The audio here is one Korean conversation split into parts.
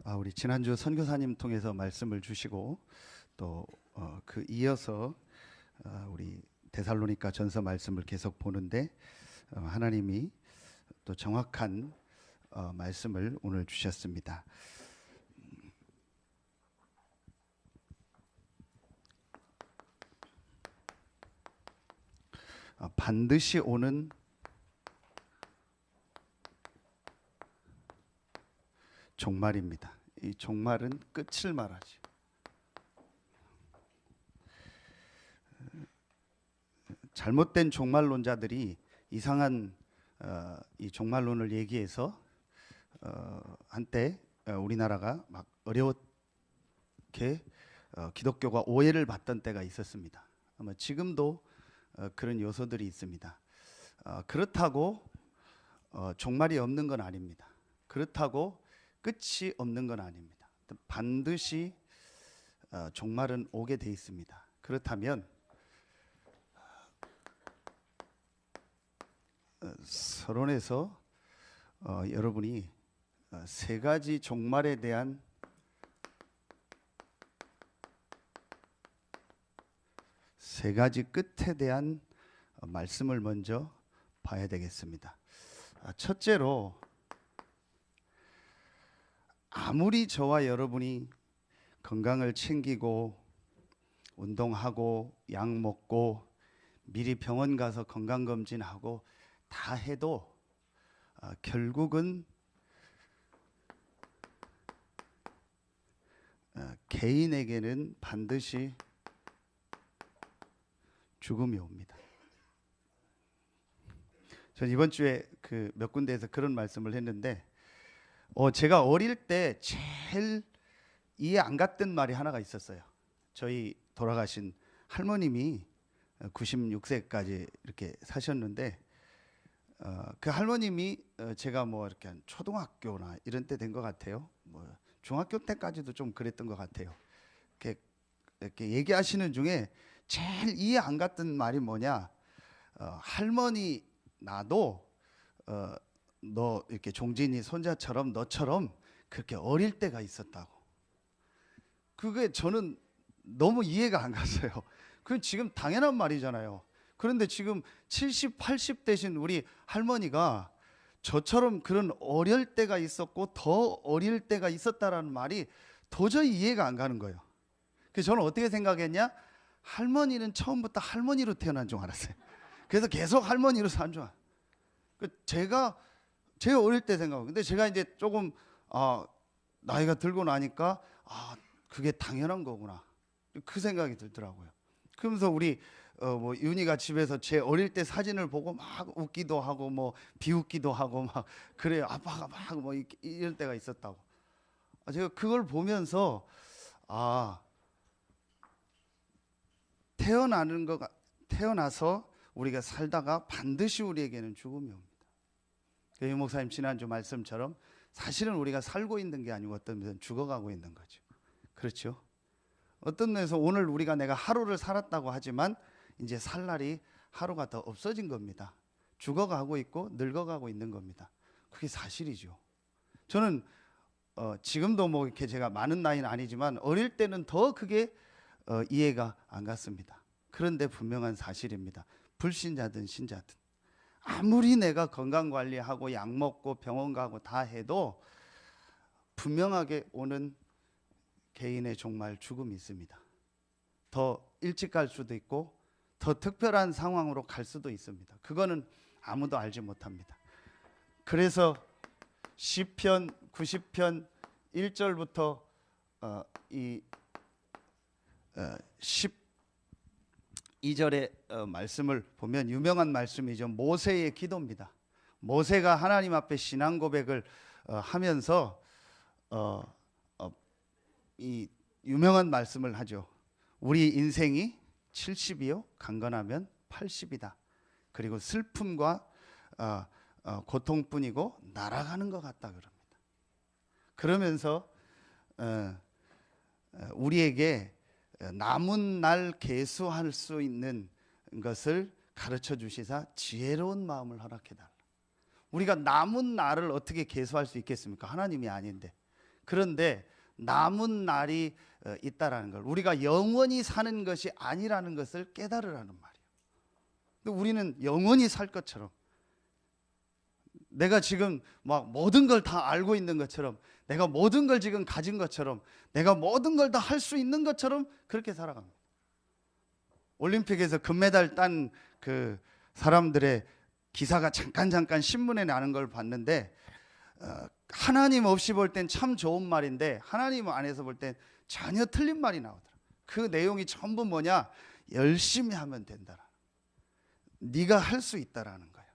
우리 지난주 선교사님 통해서 말씀을 주시고 또 그 이어서 우리 데살로니가 전서 말씀을 계속 보는데 하나님이 또 정확한 말씀을 오늘 주셨습니다. 반드시 오는 종말입니다. 이 종말은 끝을 말하지. 잘못된 종말론자들이 이상한 이 종말론을 얘기해서 한때 우리나라가 막 어려웠게 기독교가 오해를 받던 때가 있었습니다. 아마 지금도 그런 요소들이 있습니다. 그렇다고 종말이 없는 건 아닙니다. 그렇다고 끝이 없는 건 아닙니다. 반드시 종말은 오게 돼 있습니다. 그렇다면 서론에서 여러분이 세 가지 종말에 대한 세 가지 끝에 대한 말씀을 먼저 봐야 되겠습니다. 첫째로, 아무리 저와 여러분이 건강을 챙기고 운동하고 약 먹고 미리 병원 가서 건강검진하고 다 해도 결국은 개인에게는 반드시 죽음이 옵니다. 전 이번 주에 그 몇 군데에서 그런 말씀을 했는데 제가 어릴 때 제일 이해 안 갔던 말이 하나가 있었어요. 저희 돌아가신 할머님이 96세까지 이렇게 사셨는데 그 할머님이 제가 뭐 이렇게 한 초등학교나 이런 때 된 것 같아요. 뭐 중학교 때까지도 좀 그랬던 것 같아요. 이렇게 얘기하시는 중에 제일 이해 안 갔던 말이 뭐냐? 할머니 나도 너 이렇게 종진이 손자처럼 너처럼 그렇게 어릴 때가 있었다고. 그게 저는 너무 이해가 안 갔어요. 그건 지금 당연한 말이잖아요. 그런데 지금 70, 80 되신 우리 할머니가 저처럼 그런 어릴 때가 있었고 더 어릴 때가 있었다라는 말이 도저히 이해가 안 가는 거예요. 그래서 저는 어떻게 생각했냐? 할머니는 처음부터 할머니로 태어난 줄 알았어요. 그래서 계속 할머니로 산 줄 알았어요. 제가 어릴 때 생각하고, 근데 제가 이제 조금 나이가 들고 나니까 그게 당연한 거구나, 그 생각이 들더라고요. 그러면서 우리 뭐 윤희가 집에서 제 어릴 때 사진을 보고 막 웃기도 하고 뭐 비웃기도 하고 막 그래요. 아빠가 막 뭐 이럴 때가 있었다고. 제가 그걸 보면서 태어나서 우리가 살다가 반드시 우리에게는 죽음이 옵니다. 유 목사님 지난주 말씀처럼 사실은 우리가 살고 있는 게 아니고 어떤 면에서 죽어가고 있는 거죠. 그렇죠? 어떤 면에서 오늘 우리가 내가 하루를 살았다고 하지만 이제 살 날이 하루가 더 없어진 겁니다. 죽어가고 있고 늙어가고 있는 겁니다. 그게 사실이죠. 저는 지금도 뭐 이렇게 제가 많은 나이는 아니지만 어릴 때는 더 그게 이해가 안 갔습니다. 그런데 분명한 사실입니다. 불신자든 신자든 아무리 내가 건강관리하고 약 먹고 병원 가고 다 해도 분명하게 오는 개인의 종말 죽음이 있습니다. 더 일찍 갈 수도 있고 더 특별한 상황으로 갈 수도 있습니다. 그거는 아무도 알지 못합니다. 그래서 시편 90편 1절부터 이 12절의 말씀을 보면 유명한 말씀이죠. 모세의 기도입니다. 모세가 하나님 앞에 신앙 고백을 하면서 이 유명한 말씀을 하죠. 우리 인생이 70이요 강건하면 80이다. 그리고 슬픔과 고통뿐이고 날아가는 것 같다 그럽니다. 그러면서 우리에게 남은 날 계수할 수 있는 것을 가르쳐 주시사 지혜로운 마음을 허락해 달라. 우리가 남은 날을 어떻게 계수할 수 있겠습니까? 하나님이 아닌데. 그런데 남은 날이 있다라는 걸, 우리가 영원히 사는 것이 아니라는 것을 깨달으라는 말이에요. 근데 우리는 영원히 살 것처럼, 내가 지금 막 모든 걸 다 알고 있는 것처럼, 내가 모든 걸 지금 가진 것처럼, 내가 모든 걸 다 할 수 있는 것처럼 그렇게 살아갑니다. 올림픽에서 금메달 딴 그 사람들의 기사가 잠깐 신문에 나는 걸 봤는데, 하나님 없이 볼 땐 참 좋은 말인데 하나님 안에서 볼 땐 전혀 틀린 말이 나오더라. 그 내용이 전부 뭐냐? 열심히 하면 된다, 네가 할 수 있다라는 거예요.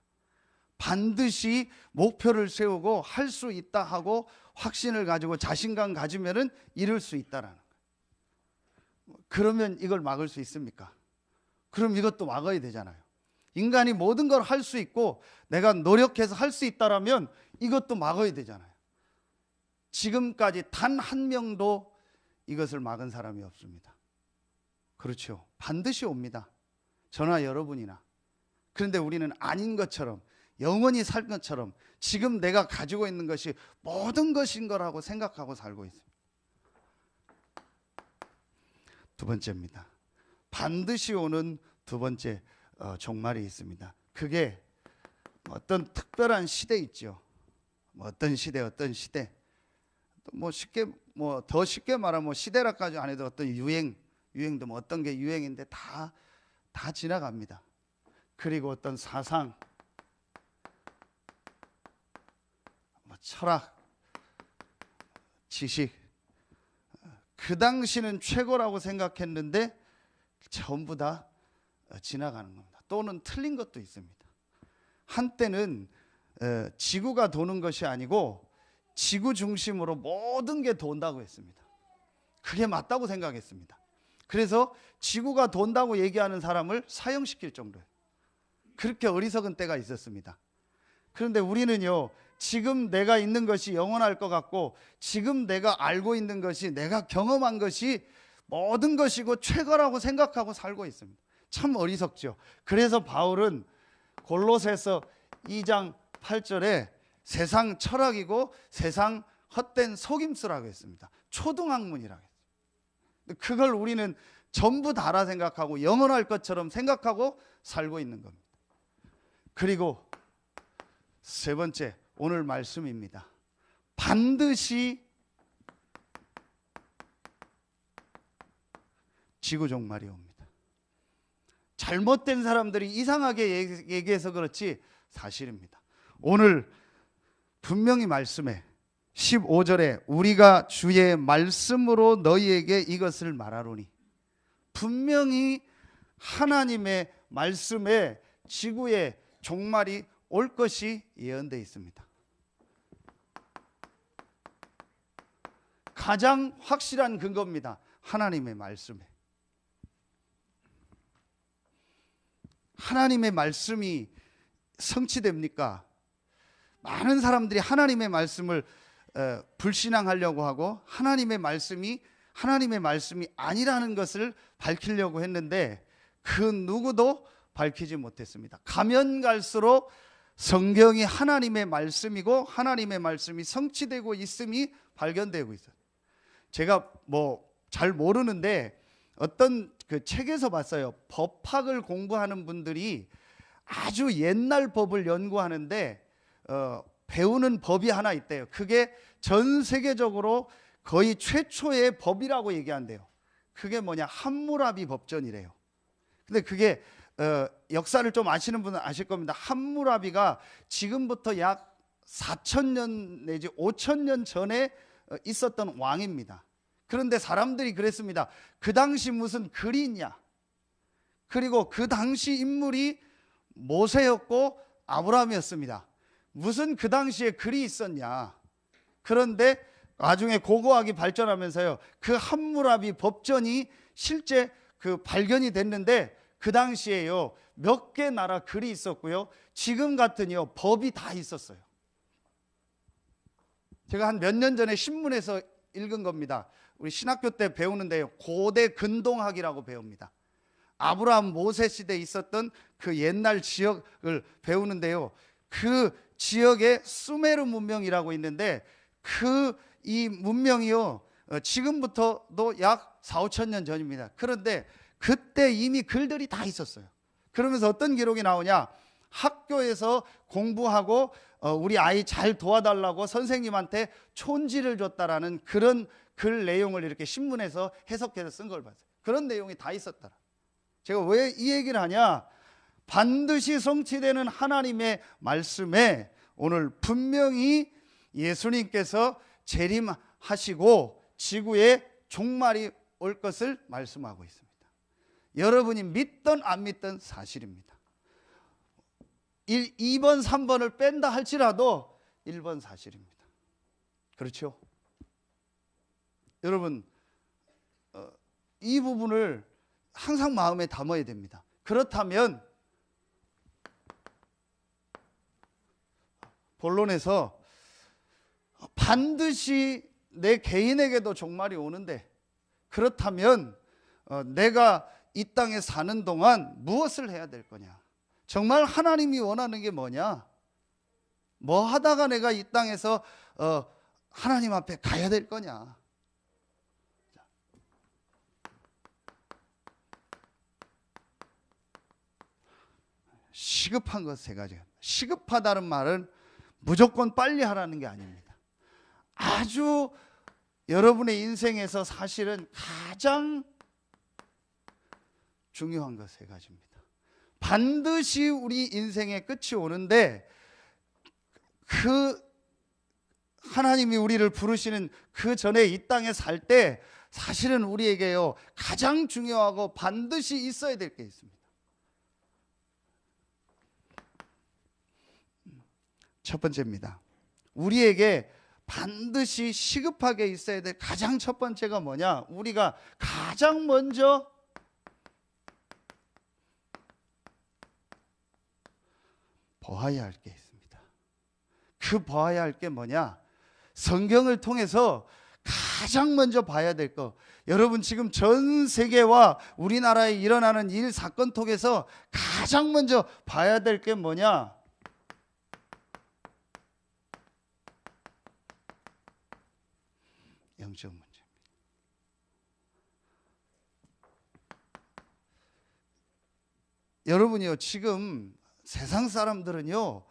반드시 목표를 세우고 할 수 있다 하고 확신을 가지고 자신감 가지면은 이룰 수 있다라는 거예요. 그러면 이걸 막을 수 있습니까? 그럼 이것도 막아야 되잖아요. 인간이 모든 걸 할 수 있고 내가 노력해서 할 수 있다라면 이것도 막아야 되잖아요. 지금까지 단 한 명도 이것을 막은 사람이 없습니다. 그렇죠. 반드시 옵니다. 저나 여러분이나. 그런데 우리는 아닌 것처럼, 영원히 살 것처럼, 지금 내가 가지고 있는 것이 모든 것인 거라고 생각하고 살고 있습니다. 두 번째입니다. 반드시 오는 두 번째 종말이 있습니다. 그게 어떤 특별한 시대 있죠. 어떤 시대, 쉽게 더 쉽게 말하면 시대라까지 안 해도 어떤 유행도 어떤 게 유행인데 다 지나갑니다. 그리고 어떤 사상, 철학, 지식, 그 당시는 최고라고 생각했는데 전부 다 지나가는 겁니다. 또는 틀린 것도 있습니다. 한때는 지구가 도는 것이 아니고 지구 중심으로 모든 게 돈다고 했습니다. 그게 맞다고 생각했습니다. 그래서 지구가 돈다고 얘기하는 사람을 사형시킬 정도예요. 그렇게 어리석은 때가 있었습니다. 그런데 우리는요, 지금 내가 있는 것이 영원할 것 같고, 지금 내가 알고 있는 것이, 내가 경험한 것이 모든 것이고 최고라고 생각하고 살고 있습니다. 참 어리석죠. 그래서 바울은 골로새서 2장 8절에 세상 철학이고 세상 헛된 속임수라고 했습니다. 초등학문이라고 했습니다. 그걸 우리는 전부 다라 생각하고 영원할 것처럼 생각하고 살고 있는 겁니다. 그리고 세 번째, 오늘 말씀입니다. 반드시 지구 종말이 옵니다. 잘못된 사람들이 이상하게 얘기해서 그렇지 사실입니다. 오늘 분명히 말씀에 15절에 우리가 주의 말씀으로 너희에게 이것을 말하노니, 분명히 하나님의 말씀에 지구의 종말이 올 것이 예언되어 있습니다. 가장 확실한 근거입니다. 하나님의 말씀에. 하나님의 말씀이 성취됩니까? 많은 사람들이 하나님의 말씀을 불신앙하려고 하고 하나님의 말씀이 아니라는 것을 밝히려고 했는데 그 누구도 밝히지 못했습니다. 가면 갈수록 성경이 하나님의 말씀이고 하나님의 말씀이 성취되고 있음이 발견되고 있어요. 제가 잘 모르는데 어떤 그 책에서 봤어요. 법학을 공부하는 분들이 아주 옛날 법을 연구하는데 배우는 법이 하나 있대요. 그게 전 세계적으로 거의 최초의 법이라고 얘기한대요. 그게 뭐냐, 함무라비 법전이래요. 근데 그게 역사를 좀 아시는 분은 아실 겁니다. 함무라비가 지금부터 약 4,000년 내지 5,000년 전에 있었던 왕입니다. 그런데 사람들이 그랬습니다. 그 당시 무슨 글이 있냐? 그리고 그 당시 인물이 모세였고 아브라함이었습니다. 무슨 그 당시에 글이 있었냐? 그런데 나중에 고고학이 발전하면서요, 그 함무라비 법전이 실제 그 발견이 됐는데 그 당시에요 몇 개 나라 글이 있었고요, 지금 같은요 법이 다 있었어요. 제가 한 몇 년 전에 신문에서 읽은 겁니다. 우리 신학교 때 배우는데요, 고대 근동학이라고 배웁니다. 아브라함 모세 시대에 있었던 그 옛날 지역을 배우는데요, 그 지역에 수메르 문명이라고 있는데 그 이 문명이요 지금부터도 약 4,5천 년 전입니다. 그런데 그때 이미 글들이 다 있었어요. 그러면서 어떤 기록이 나오냐, 학교에서 공부하고 우리 아이 잘 도와달라고 선생님한테 촌지를 줬다라는 그런 글 내용을 이렇게 신문에서 해석해서 쓴 걸 봤어요. 그런 내용이 다 있었더라. 제가 왜 이 얘기를 하냐, 반드시 성취되는 하나님의 말씀에 오늘 분명히 예수님께서 재림하시고 지구에 종말이 올 것을 말씀하고 있습니다. 여러분이 믿든 안 믿든 사실입니다. 2번 3번을 뺀다 할지라도 1번 사실입니다. 그렇죠? 여러분 이 부분을 항상 마음에 담아야 됩니다. 그렇다면 본론에서 반드시 내 개인에게도 종말이 오는데, 그렇다면 내가 이 땅에 사는 동안 무엇을 해야 될 거냐, 정말 하나님이 원하는 게 뭐냐, 뭐 하다가 내가 이 땅에서 하나님 앞에 가야 될 거냐. 시급한 것 세 가지. 시급하다는 말은 무조건 빨리 하라는 게 아닙니다. 아주 여러분의 인생에서 사실은 가장 중요한 것 세 가지입니다. 반드시 우리 인생의 끝이 오는데 그 하나님이 우리를 부르시는 그 전에 이 땅에 살 때 사실은 우리에게요 가장 중요하고 반드시 있어야 될 게 있습니다. 첫 번째입니다. 우리에게 반드시 시급하게 있어야 될 가장 첫 번째가 뭐냐, 우리가 가장 먼저 보아야 할 게 있습니다. 그 보아야 할 게 뭐냐, 성경을 통해서 가장 먼저 봐야 될 거, 여러분 지금 전 세계와 우리나라에 일어나는 일 사건 통해서 가장 먼저 봐야 될 게 뭐냐, 영적 문제입니다. 여러분이요 지금 세상 사람들은요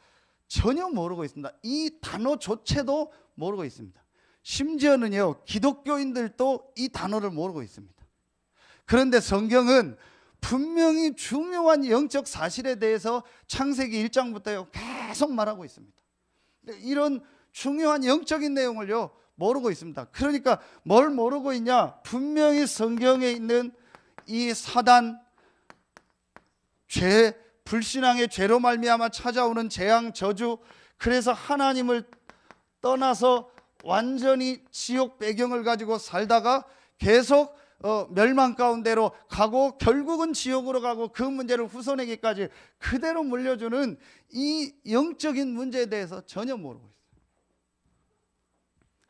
전혀 모르고 있습니다. 이 단어조차도 모르고 있습니다. 심지어는요 기독교인들도 이 단어를 모르고 있습니다. 그런데 성경은 분명히 중요한 영적 사실에 대해서 창세기 1장부터 계속 말하고 있습니다. 이런 중요한 영적인 내용을요 모르고 있습니다. 그러니까 뭘 모르고 있냐, 분명히 성경에 있는 이 사단, 죄, 불신앙의 죄로 말미암아 찾아오는 재앙, 저주, 그래서 하나님을 떠나서 완전히 지옥 배경을 가지고 살다가 계속 멸망 가운데로 가고 결국은 지옥으로 가고 그 문제를 후손에게까지 그대로 물려주는 이 영적인 문제에 대해서 전혀 모르고 있어요.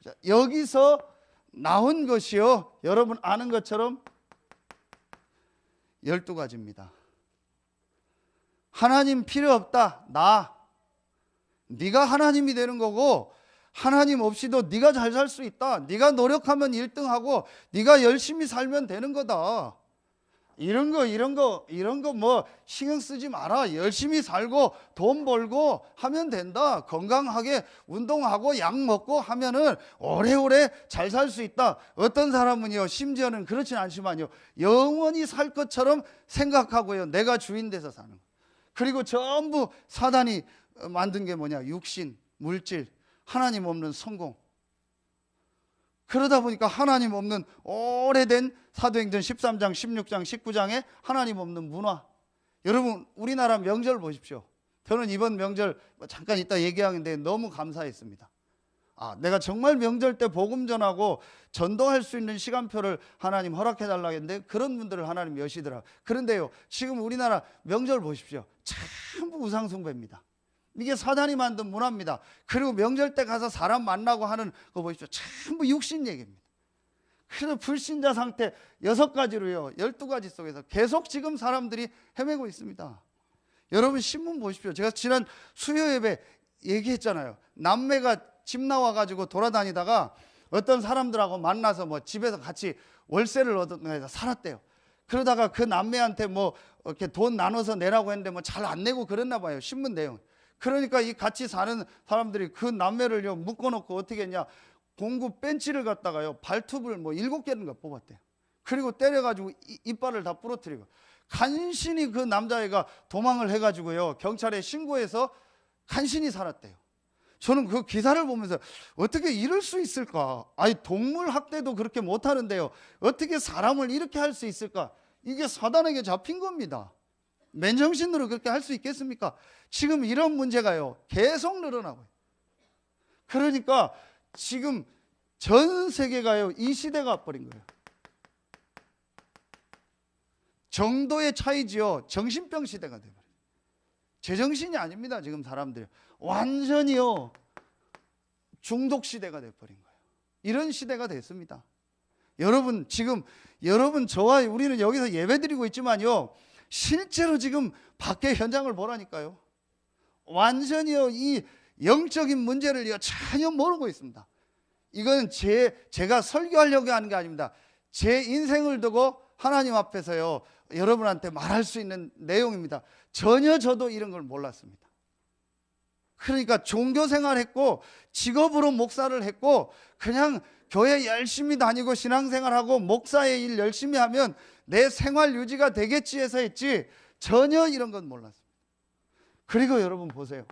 자, 여기서 나온 것이요 여러분 아는 것처럼 12가지입니다. 하나님 필요 없다. 네가 하나님이 되는 거고, 하나님 없이도 네가 잘 살 수 있다. 네가 노력하면 1등하고 네가 열심히 살면 되는 거다. 이런 거 뭐 신경 쓰지 마라. 열심히 살고 돈 벌고 하면 된다. 건강하게 운동하고 약 먹고 하면은 오래오래 잘 살 수 있다. 어떤 사람은요 심지어는 그렇진 않지만요 영원히 살 것처럼 생각하고요 내가 주인 돼서 사는 거. 그리고 전부 사단이 만든 게 뭐냐, 육신, 물질, 하나님 없는 성공. 그러다 보니까 하나님 없는 오래된 사도행전 13장, 16장, 19장에 하나님 없는 문화. 여러분 우리나라 명절 보십시오. 저는 이번 명절 잠깐 이따 얘기하는데 너무 감사했습니다. 내가 정말 명절 때 복음 전하고 전도할 수 있는 시간표를 하나님 허락해 달라고 했는데 그런 분들을 하나님 여시더라. 그런데요 지금 우리나라 명절 보십시오. 전부 우상숭배입니다. 이게 사단이 만든 문화입니다. 그리고 명절 때 가서 사람 만나고 하는 거 보십시오. 전부 육신 얘기입니다. 그래서 불신자 상태 6가지로요 12가지 속에서 계속 지금 사람들이 헤매고 있습니다. 여러분 신문 보십시오. 제가 지난 수요 예배 얘기했잖아요. 남매가 집 나와가지고 돌아다니다가 어떤 사람들하고 만나서 뭐 집에서 같이 월세를 얻어서 살았대요. 그러다가 그 남매한테 뭐 이렇게 돈 나눠서 내라고 했는데 뭐 잘 안 내고 그랬나 봐요. 신문 내용. 그러니까 이 같이 사는 사람들이 그 남매를요 묶어놓고 어떻게 했냐, 공구 벤치를 갖다가요 발톱을 뭐 7개인가 뽑았대요. 그리고 때려가지고 이빨을 다 부러뜨리고, 간신히 그 남자애가 도망을 해가지고요 경찰에 신고해서 간신히 살았대요. 저는 그 기사를 보면서 어떻게 이럴 수 있을까? 아니, 동물 학대도 그렇게 못하는데요 어떻게 사람을 이렇게 할 수 있을까? 이게 사단에게 잡힌 겁니다. 맨정신으로 그렇게 할 수 있겠습니까? 지금 이런 문제가요 계속 늘어나고요. 그러니까 지금 전 세계가요 이 시대가 와버린 거예요. 정도의 차이지요 정신병 시대가 돼버려요. 제정신이 아닙니다. 지금 사람들이 완전히요 중독 시대가 돼버린 거예요. 이런 시대가 됐습니다. 여러분, 지금 여러분 저와 우리는 여기서 예배드리고 있지만요 실제로 지금 밖에 현장을 보라니까요. 완전히요 이 영적인 문제를요 전혀 모르고 있습니다. 이건 제가 설교하려고 하는 게 아닙니다. 제 인생을 두고 하나님 앞에서요 여러분한테 말할 수 있는 내용입니다. 전혀 저도 이런 걸 몰랐습니다. 그러니까 종교생활 했고 직업으로 목사를 했고 그냥 교회 열심히 다니고 신앙생활하고 목사의 일 열심히 하면 내 생활 유지가 되겠지 해서 했지 전혀 이런 건 몰랐습니다. 그리고 여러분 보세요.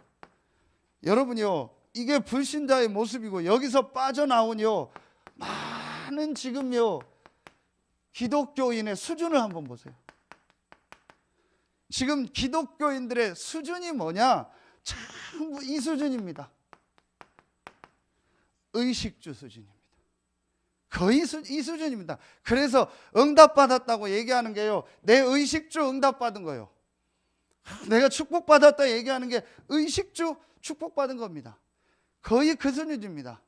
여러분요 이게 불신자의 모습이고 여기서 빠져나온요 많은 지금요 기독교인의 수준을 한번 보세요. 지금 기독교인들의 수준이 뭐냐? 전부 이 수준입니다. 의식주 수준입니다. 거의 이 수준입니다. 그래서 응답받았다고 얘기하는 게요 내 의식주 응답받은 거예요. 내가 축복받았다 얘기하는 게 의식주 축복받은 겁니다. 거의 그 수준입니다.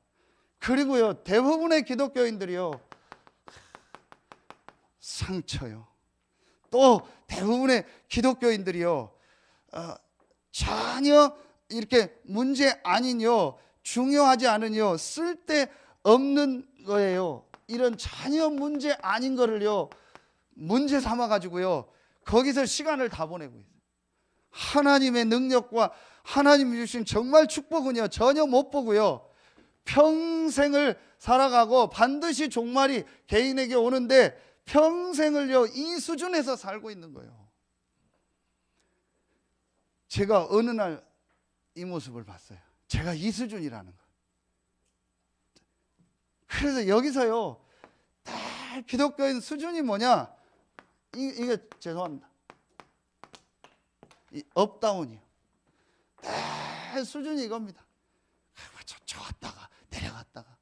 그리고요 대부분의 기독교인들이요 상처요. 또 대부분의 기독교인들이요 전혀 이렇게 문제 아닌요 중요하지 않은요 쓸데없는 거예요. 이런 전혀 문제 아닌 거를요 문제 삼아 가지고요 거기서 시간을 다 보내고 있어요. 하나님의 능력과 하나님이 주신 정말 축복은요 전혀 못 보고요 평생을 살아가고 반드시 종말이 개인에게 오는데 평생을요 이 수준에서 살고 있는 거예요. 제가 어느 날 이 모습을 봤어요. 제가 이 수준이라는 거. 그래서 여기서요 기독교인 수준이 뭐냐, 이게 죄송합니다 이 업다운이요. 수준이 이겁니다. 저 왔다가 내려갔다가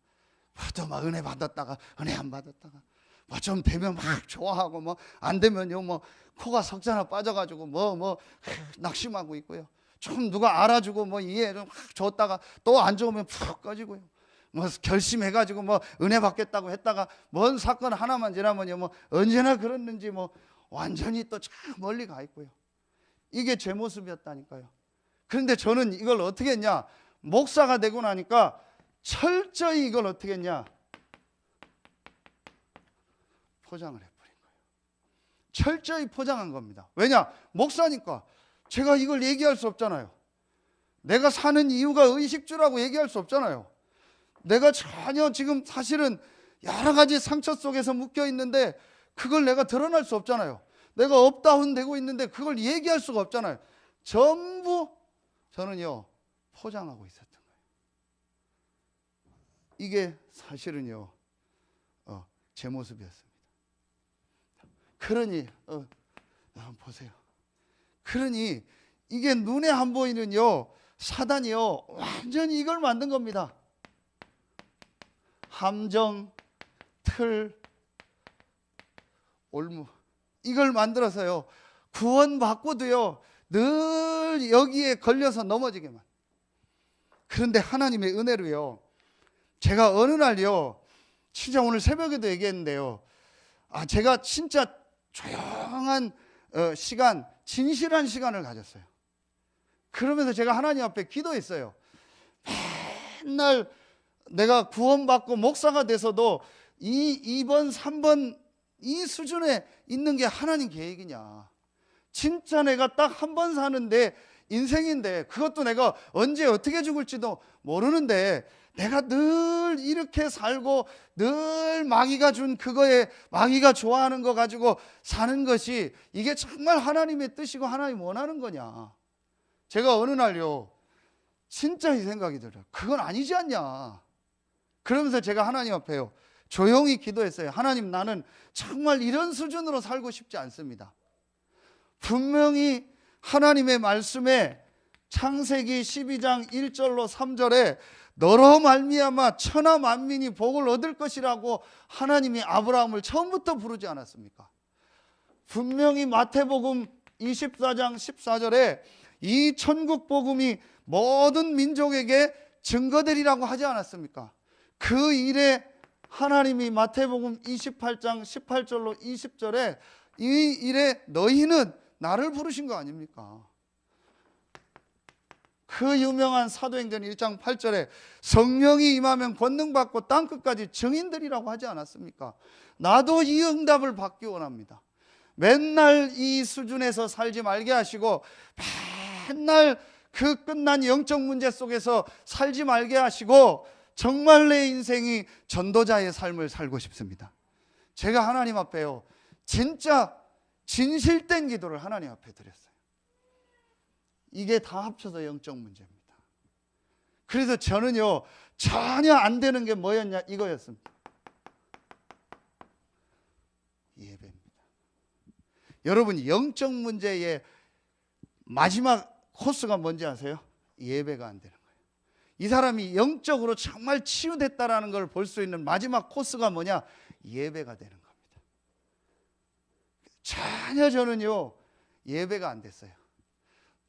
또 막 은혜 받았다가 은혜 안 받았다가 뭐 좀 되면 막 좋아하고 뭐 안 되면요 뭐 코가 석자나 빠져가지고 뭐 낙심하고 있고요. 좀 누가 알아주고 뭐 이해 좀 확 줬다가 또 안 좋으면 푹 꺼지고요. 뭐 결심해가지고 뭐 은혜 받겠다고 했다가 뭔 사건 하나만 지나면요 뭐 언제나 그랬는지 뭐 완전히 또 참 멀리 가 있고요. 이게 제 모습이었다니까요. 그런데 저는 이걸 어떻게 했냐, 목사가 되고 나니까 철저히 이걸 어떻게 했냐, 포장을 해버린 거예요. 철저히 포장한 겁니다. 왜냐, 목사니까 제가 이걸 얘기할 수 없잖아요. 내가 사는 이유가 의식주라고 얘기할 수 없잖아요. 내가 전혀 지금 사실은 여러 가지 상처 속에서 묶여 있는데 그걸 내가 드러날 수 없잖아요. 내가 업다운 되고 있는데 그걸 얘기할 수가 없잖아요. 전부 저는요 포장하고 있었던 거예요. 이게 사실은요 제 모습이었습니다. 그러니 한번 보세요. 그러니 이게 눈에 안 보이는요 사단이요 완전히 이걸 만든 겁니다. 함정, 틀, 올무, 이걸 만들어서요 구원받고도요 늘 여기에 걸려서 넘어지게만. 그런데 하나님의 은혜로요 제가 어느 날요 진짜 오늘 새벽에도 얘기했는데요, 제가 진짜 조용한 시간, 진실한 시간을 가졌어요. 그러면서 제가 하나님 앞에 기도했어요. 맨날 내가 구원받고 목사가 돼서도 이 2번, 3번 이 수준에 있는 게 하나님 계획이냐? 진짜 내가 딱 한 번 사는데 인생인데, 그것도 내가 언제 어떻게 죽을지도 모르는데, 내가 늘 이렇게 살고 늘 마귀가 준 그거에 마귀가 좋아하는 거 가지고 사는 것이 이게 정말 하나님의 뜻이고 하나님 원하는 거냐? 제가 어느 날요 진짜 이 생각이 들어요. 그건 아니지 않냐? 그러면서 제가 하나님 앞에요 조용히 기도했어요. 하나님, 나는 정말 이런 수준으로 살고 싶지 않습니다. 분명히 하나님의 말씀에 창세기 12장 1절로 3절에 너로 말미암아 천하 만민이 복을 얻을 것이라고 하나님이 아브라함을 처음부터 부르지 않았습니까? 분명히 마태복음 24장 14절에 이 천국 복음이 모든 민족에게 증거되리라고 하지 않았습니까? 그 일에 하나님이 마태복음 28장 18절로 20절에 이 일에 너희는 나를 부르신 거 아닙니까? 그 유명한 사도행전 1장 8절에 성령이 임하면 권능받고 땅끝까지 증인들이라고 하지 않았습니까? 나도 이 응답을 받기 원합니다. 맨날 이 수준에서 살지 말게 하시고, 맨날 그 끝난 영적 문제 속에서 살지 말게 하시고, 정말 내 인생이 전도자의 삶을 살고 싶습니다. 제가 하나님 앞에요 진짜 진실된 기도를 하나님 앞에 드렸어요. 이게 다 합쳐서 영적 문제입니다. 그래서 저는요 전혀 안 되는 게 뭐였냐, 이거였습니다. 예배입니다. 여러분, 영적 문제의 마지막 코스가 뭔지 아세요? 예배가 안 되는 거예요. 이 사람이 영적으로 정말 치유됐다라는 걸 볼 수 있는 마지막 코스가 뭐냐? 예배가 되는 겁니다. 전혀 저는요 예배가 안 됐어요.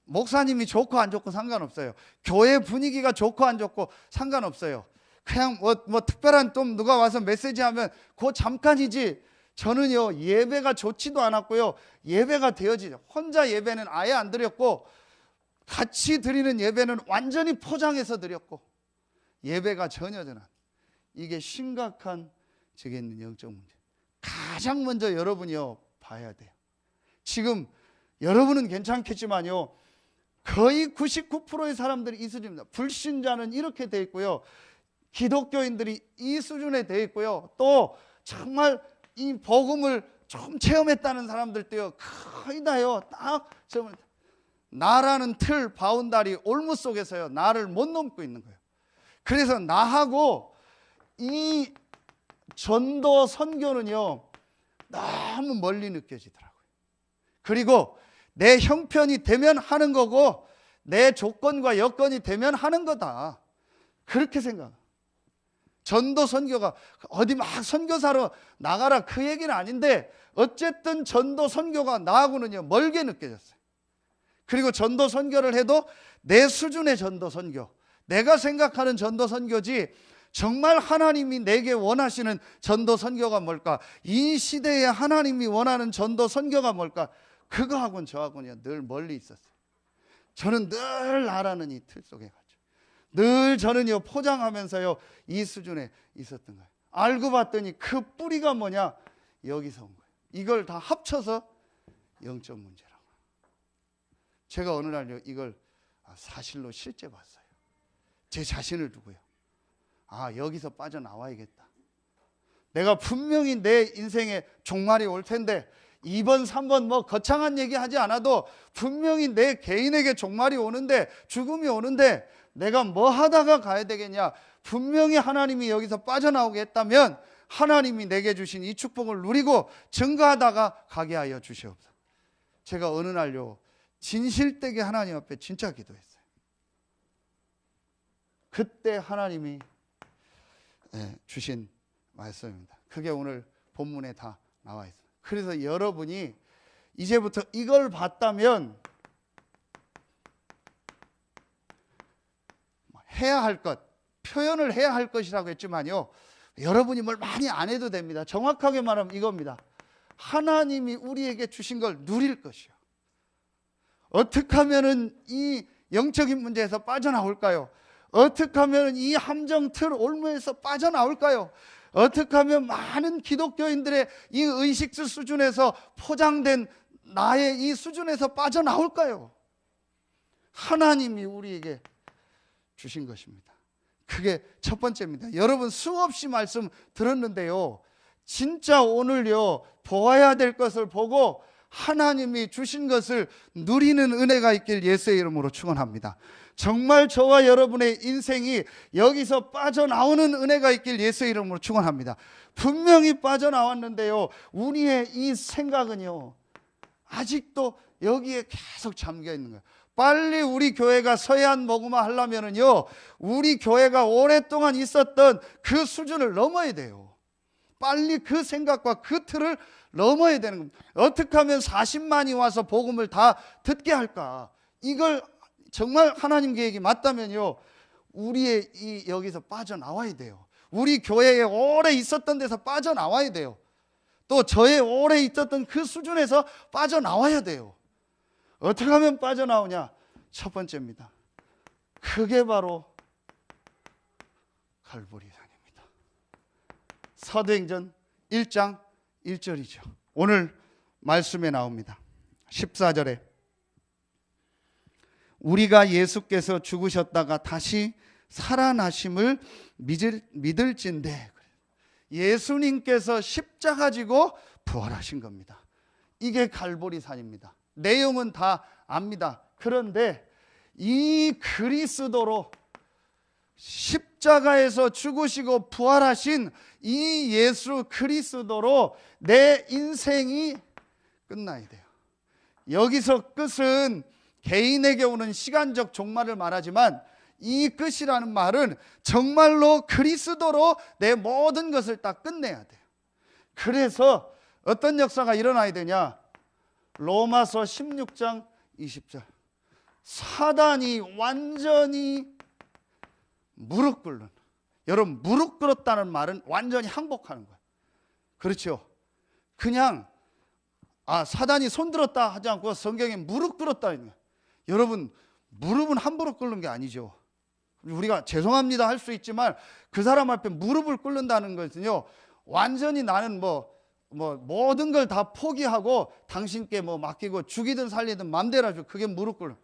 목사님이 좋고 안 좋고 상관없어요. 교회 분위기가 좋고 안 좋고 상관없어요. 그냥 뭐 특별한 좀 누가 와서 메시지하면 그 잠깐이지, 저는요 예배가 좋지도 않았고요 예배가 되어지죠. 혼자 예배는 아예 안 드렸고, 같이 드리는 예배는 완전히 포장해서 드렸고, 예배가 전혀 이게 심각한 제게 있는 영적 문제. 가장 먼저 여러분이요 봐야 돼요. 지금 여러분은 괜찮겠지만요 거의 99%의 사람들이 이 수준입니다. 불신자는 이렇게 돼 있고요, 기독교인들이 이 수준에 돼 있고요, 또 정말 이 복음을 좀 체험했다는 사람들도요 거의 다요 딱 나라는 틀 바운다리 올무 속에서요 나를 못 넘고 있는 거예요. 그래서 나하고 이 전도 선교는요 너무 멀리 느껴지더라고요. 그리고 내 형편이 되면 하는 거고, 내 조건과 여건이 되면 하는 거다, 그렇게 생각해요. 전도 선교가 어디 막 선교사로 나가라 그 얘기는 아닌데, 어쨌든 전도 선교가 나하고는요 멀게 느껴졌어요. 그리고 전도 선교를 해도 내 수준의 전도 선교, 내가 생각하는 전도 선교지, 정말 하나님이 내게 원하시는 전도 선교가 뭘까, 이 시대에 하나님이 원하는 전도 선교가 뭘까, 그거하고는 저하고는 늘 멀리 있었어요. 저는 늘 나라는 이 틀 속에 갔죠. 늘 저는요 포장하면서요 이 수준에 있었던 거예요. 알고 봤더니 그 뿌리가 뭐냐, 여기서 온 거예요. 이걸 다 합쳐서 영적 문제라고. 제가 어느 날요 이걸 사실로 실제 봤어요. 제 자신을 두고요, 여기서 빠져나와야겠다. 내가 분명히 내 인생에 종말이 올 텐데, 2번 3번 뭐 거창한 얘기 하지 않아도 분명히 내 개인에게 종말이 오는데, 죽음이 오는데 내가 뭐 하다가 가야 되겠냐. 분명히 하나님이 여기서 빠져나오게 했다면 하나님이 내게 주신 이 축복을 누리고 증거하다가 가게 하여 주시옵소서. 제가 어느 날요 진실되게 하나님 앞에 진짜 기도했어요. 그때 하나님이 주신 말씀입니다. 그게 오늘 본문에 다 나와 있어요. 그래서 여러분이 이제부터 이걸 봤다면 해야 할 것, 표현을 해야 할 것이라고 했지만요, 여러분이 뭘 많이 안 해도 됩니다. 정확하게 말하면 이겁니다. 하나님이 우리에게 주신 걸 누릴 것이요. 어떻게 하면은 이 영적인 문제에서 빠져나올까요? 어떻게 하면 이 함정틀 올무에서 빠져나올까요? 어떻게 하면 많은 기독교인들의 이 의식주 수준에서 포장된 나의 이 수준에서 빠져나올까요? 하나님이 우리에게 주신 것입니다. 그게 첫 번째입니다. 여러분, 수없이 말씀 들었는데요, 진짜 오늘요 보아야 될 것을 보고 하나님이 주신 것을 누리는 은혜가 있길 예수의 이름으로 축원합니다. 정말 저와 여러분의 인생이 여기서 빠져나오는 은혜가 있길 예수의 이름으로 축원합니다. 분명히 빠져나왔는데요, 우리의 이 생각은요 아직도 여기에 계속 잠겨 있는 거예요. 빨리 우리 교회가 서해안 모금화 하려면은요, 우리 교회가 오랫동안 있었던 그 수준을 넘어야 돼요. 빨리 그 생각과 그 틀을 넘어야 되는 겁니다. 어떻게 하면 40만이 와서 복음을 다 듣게 할까? 이걸 정말 하나님 계획이 맞다면요, 우리의 이 여기서 빠져나와야 돼요. 우리 교회에 오래 있었던 데서 빠져나와야 돼요. 또 저의 오래 있었던 그 수준에서 빠져나와야 돼요. 어떻게 하면 빠져나오냐? 첫 번째입니다. 그게 바로 갈보리산입니다. 사도행전 1장 1절이죠. 오늘 말씀에 나옵니다. 14절에 우리가 예수께서 죽으셨다가 다시 살아나심을 믿을진대. 예수님께서 십자가 지고 부활하신 겁니다. 이게 갈보리산입니다. 내용은 다 압니다. 그런데 이 그리스도로 십자가에서 죽으시고 부활하신 이 예수 그리스도로 내 인생이 끝나야 돼요. 여기서 끝은 개인에게 오는 시간적 종말을 말하지만, 이 끝이라는 말은 정말로 그리스도로 내 모든 것을 다 끝내야 돼요. 그래서 어떤 역사가 일어나야 되냐? 로마서 16장 20절. 사단이 완전히 무릎 꿇는, 여러분, 무릎 꿇었다는 말은 완전히 항복하는 거예요. 그렇죠? 그냥 사단이 손들었다 하지 않고 성경에 무릎 꿇었다 있는 거예요. 여러분, 무릎은 함부로 꿇는 게 아니죠. 우리가 죄송합니다 할 수 있지만 그 사람 앞에 무릎을 꿇는다는 것은요, 완전히 나는 모든 걸 다 포기하고 당신께 맡기고 죽이든 살리든 맘대로 하죠. 그게 무릎 꿇는.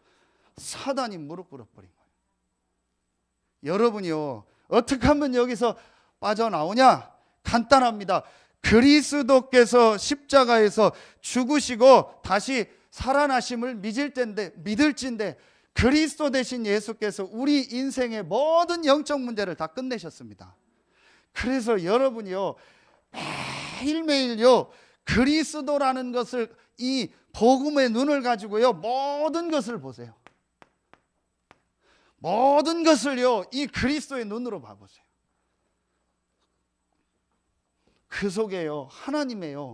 사단이 무릎 꿇어버린 거예요. 여러분이요, 어떻게 하면 여기서 빠져나오냐? 간단합니다. 그리스도께서 십자가에서 죽으시고 다시 살아나심을 믿을진데 그리스도 대신 예수께서 우리 인생의 모든 영적 문제를 다 끝내셨습니다. 그래서 여러분이요, 매일매일요 그리스도라는 것을, 이 복음의 눈을 가지고요 모든 것을 보세요. 모든 것을요 이 그리스도의 눈으로 봐보세요. 그 속에요 하나님의요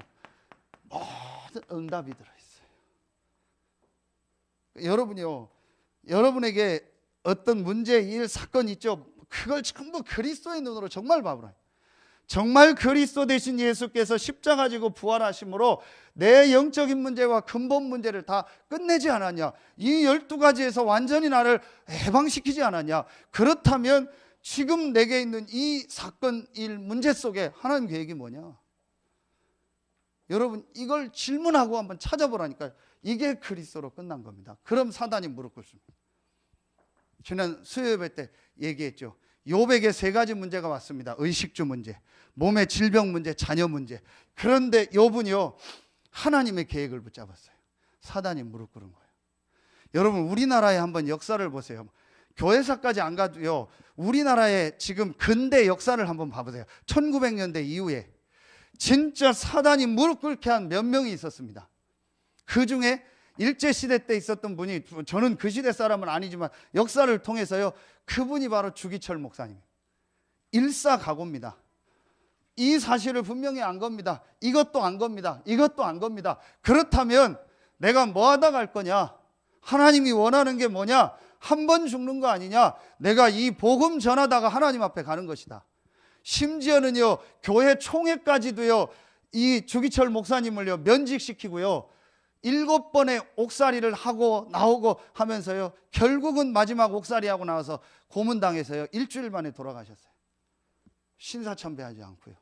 모든 응답이 들어있어요. 여러분이요, 여러분에게 어떤 문제, 일, 사건 있죠? 그걸 전부 그리스도의 눈으로 정말 봐보라. 정말 그리스도 대신 예수께서 십자가 지고 부활하심으로 내 영적인 문제와 근본 문제를 다 끝내지 않았냐? 이 12가지에서 완전히 나를 해방시키지 않았냐? 그렇다면 지금 내게 있는 이 사건, 일, 문제 속에 하나님 계획이 뭐냐? 여러분, 이걸 질문하고 한번 찾아보라니까요. 이게 그리스도로 끝난 겁니다. 그럼 사단이 무릎 꿇습니다. 지난 수요예배 때 얘기했죠. 욥에게 3가지 문제가 왔습니다. 의식주 문제, 몸의 질병 문제, 자녀 문제. 그런데 욥은요 하나님의 계획을 붙잡았어요. 사단이 무릎 꿇은 거예요. 여러분, 우리나라의 한번 역사를 보세요. 교회사까지 안 가도요, 우리나라의 지금 근대 역사를 한번 봐보세요. 1900년대 이후에 진짜 사단이 무릎 꿇게 한 몇 명이 있었습니다. 그 중에 일제시대 때 있었던 분이, 저는 그 시대 사람은 아니지만 역사를 통해서요, 그분이 바로 주기철 목사님. 일사각오입니다. 이 사실을 분명히 안 겁니다. 이것도 안 겁니다. 이것도 안 겁니다. 그렇다면 내가 뭐 하다 갈 거냐? 하나님이 원하는 게 뭐냐? 한 번 죽는 거 아니냐? 내가 이 복음 전하다가 하나님 앞에 가는 것이다. 심지어는요, 교회 총회까지도요, 이 주기철 목사님을요, 면직시키고요, 7번의 옥살이를 하고 나오고 하면서요, 결국은 마지막 옥살이하고 나와서 고문당해서요, 일주일 만에 돌아가셨어요. 신사참배하지 않고요.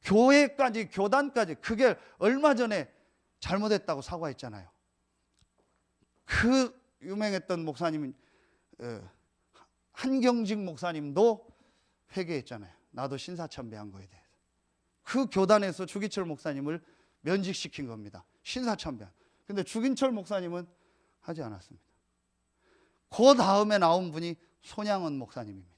교회까지, 교단까지, 그게 얼마 전에 잘못했다고 사과했잖아요. 그 유명했던 목사님, 한경직 목사님도 회개했잖아요. 나도 신사참배한 거에 대해서. 그 교단에서 주기철 목사님을 면직시킨 겁니다. 신사참배. 근데 주기철 목사님은 하지 않았습니다. 그 다음에 나온 분이 손양원 목사님입니다.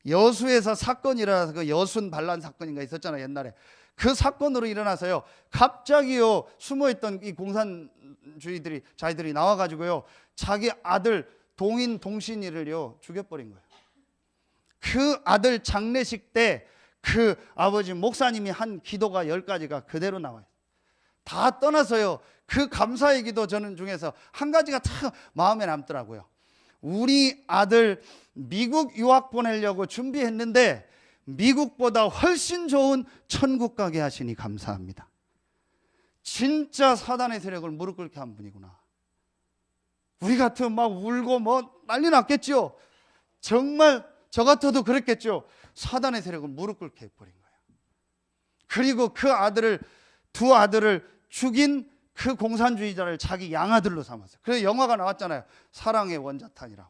여수에서 사건이 일어나서, 그 여순 반란 사건인가 있었잖아요, 옛날에. 그 사건으로 일어나서요, 갑자기요, 숨어있던 이 공산주의들이, 자기들이 나와가지고요, 자기 아들 동인 동신이를요, 죽여버린 거예요. 그 아들 장례식 때 그 아버지 목사님이 한 기도가 10가지가 그대로 나와요. 다 떠나서요, 그 감사의 기도 저는 중에서 한 가지가 참 마음에 남더라고요. 우리 아들 미국 유학 보내려고 준비했는데 미국보다 훨씬 좋은 천국 가게 하시니 감사합니다. 진짜 사단의 세력을 무릎 꿇게 한 분이구나. 우리 같으면 막 울고 뭐 난리 났겠죠. 정말 저 같아도 그랬겠죠. 사단의 세력을 무릎 꿇게 해버린 거예요. 그리고 그 아들을, 두 아들을 죽인 그 공산주의자를 자기 양아들로 삼았어요. 그래서 영화가 나왔잖아요. 사랑의 원자탄이라고.